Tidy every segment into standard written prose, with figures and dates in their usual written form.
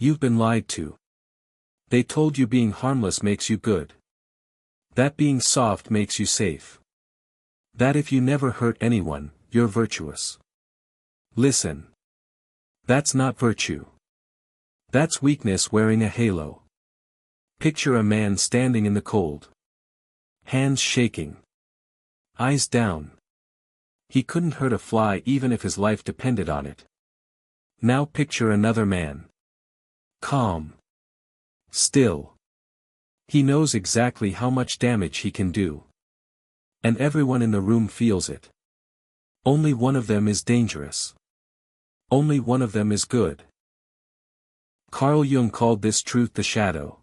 You've been lied to. They told you being harmless makes you good. That being soft makes you safe. That if you never hurt anyone, you're virtuous. Listen. That's not virtue. That's weakness wearing a halo. Picture a man standing in the cold. Hands shaking. Eyes down. He couldn't hurt a fly even if his life depended on it. Now picture another man. Calm. Still. He knows exactly how much damage he can do. And everyone in the room feels it. Only one of them is dangerous. Only one of them is good. Carl Jung called this truth the shadow.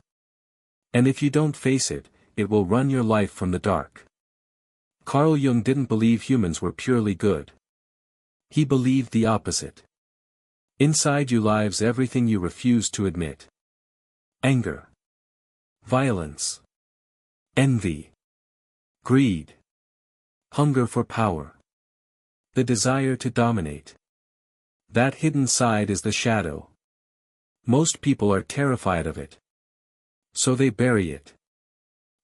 And if you don't face it, it will run your life from the dark. Carl Jung didn't believe humans were purely good. He believed the opposite. Inside you lives everything you refuse to admit. Anger. Violence. Envy. Greed. Hunger for power. The desire to dominate. That hidden side is the shadow. Most people are terrified of it. So they bury it.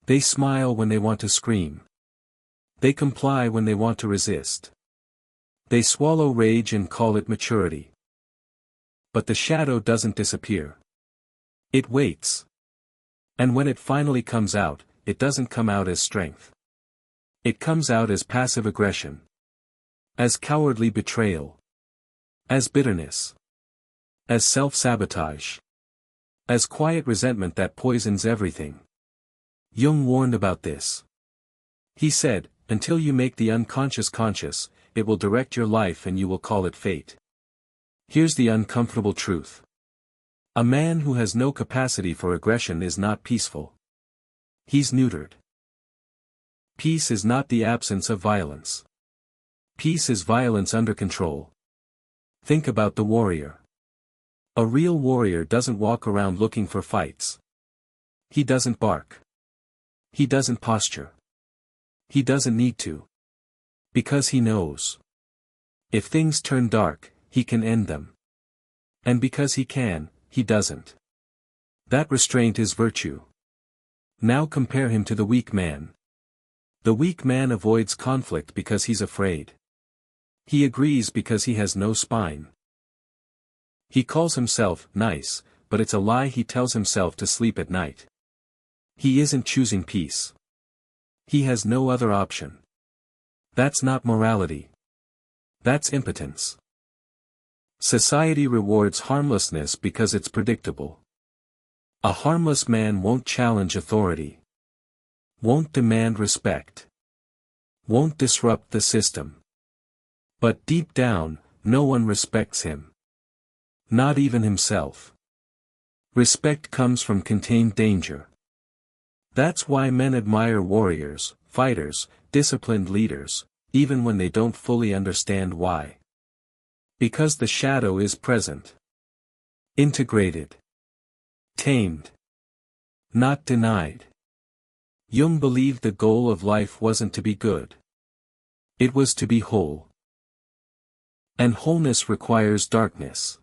They smile when they want to scream. They comply when they want to resist. They swallow rage and call it maturity. But the shadow doesn't disappear. It waits. And when it finally comes out, it doesn't come out as strength. It comes out as passive aggression. As cowardly betrayal. As bitterness. As self-sabotage. As quiet resentment that poisons everything. Jung warned about this. He said, until you make the unconscious conscious, it will direct your life and you will call it fate. Here's the uncomfortable truth. A man who has no capacity for aggression is not peaceful. He's neutered. Peace is not the absence of violence. Peace is violence under control. Think about the warrior. A real warrior doesn't walk around looking for fights. He doesn't bark. He doesn't posture. He doesn't need to. Because he knows. If things turn dark, he can end them. And because he can, he doesn't. That restraint is virtue. Now compare him to the weak man. The weak man avoids conflict because he's afraid. He agrees because he has no spine. He calls himself nice, but it's a lie he tells himself to sleep at night. He isn't choosing peace. He has no other option. That's not morality. That's impotence. Society rewards harmlessness because it's predictable. A harmless man won't challenge authority. Won't demand respect. Won't disrupt the system. But deep down, no one respects him. Not even himself. Respect comes from contained danger. That's why men admire warriors, fighters, disciplined leaders, even when they don't fully understand why. Because the shadow is present. Integrated. Tamed. Not denied. Jung believed the goal of life wasn't to be good. It was to be whole. And wholeness requires darkness.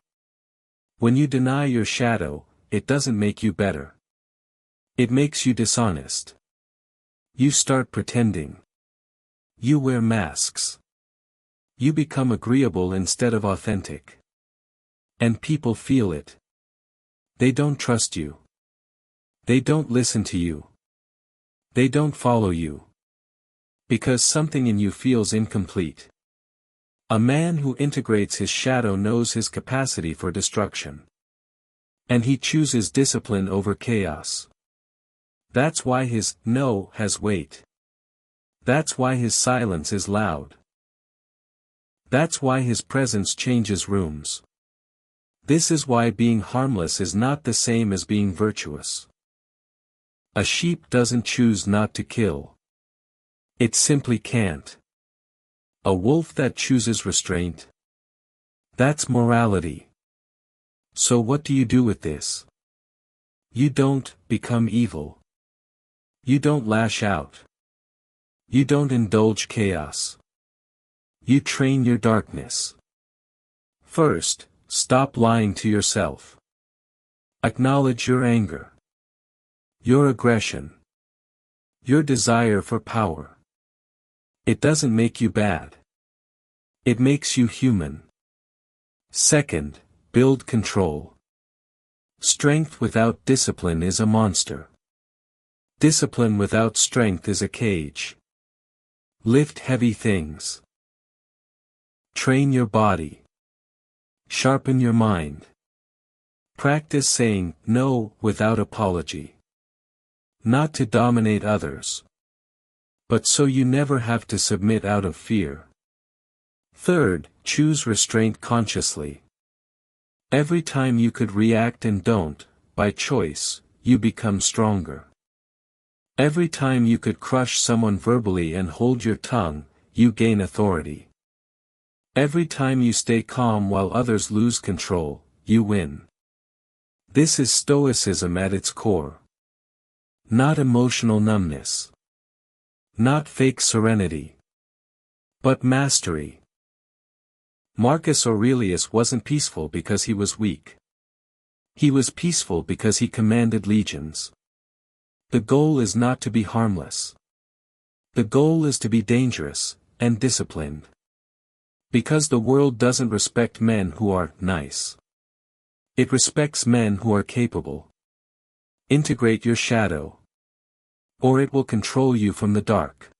When you deny your shadow, it doesn't make you better. It makes you dishonest. You start pretending. You wear masks. You become agreeable instead of authentic. And people feel it. They don't trust you. They don't listen to you. They don't follow you. Because something in you feels incomplete. A man who integrates his shadow knows his capacity for destruction. And he chooses discipline over chaos. That's why his no has weight. That's why his silence is loud. That's why his presence changes rooms. This is why being harmless is not the same as being virtuous. A sheep doesn't choose not to kill. It simply can't. A wolf that chooses restraint. That's morality. So what do you do with this? You don't become evil. You don't lash out. You don't indulge chaos. You train your darkness. First, stop lying to yourself. Acknowledge your anger, your aggression, your desire for power. It doesn't make you bad. It makes you human. Second, build control. Strength without discipline is a monster. Discipline without strength is a cage. Lift heavy things. Train your body. Sharpen your mind. Practice saying no without apology. Not to dominate others, but so you never have to submit out of fear. Third, choose restraint consciously. Every time you could react and don't, by choice, you become stronger. Every time you could crush someone verbally and hold your tongue, you gain authority. Every time you stay calm while others lose control, you win. This is Stoicism at its core. Not emotional numbness. Not fake serenity. But mastery. Marcus Aurelius wasn't peaceful because he was weak. He was peaceful because he commanded legions. The goal is not to be harmless. The goal is to be dangerous, and disciplined. Because the world doesn't respect men who are nice. It respects men who are capable. Integrate your shadow, or it will control you from the dark.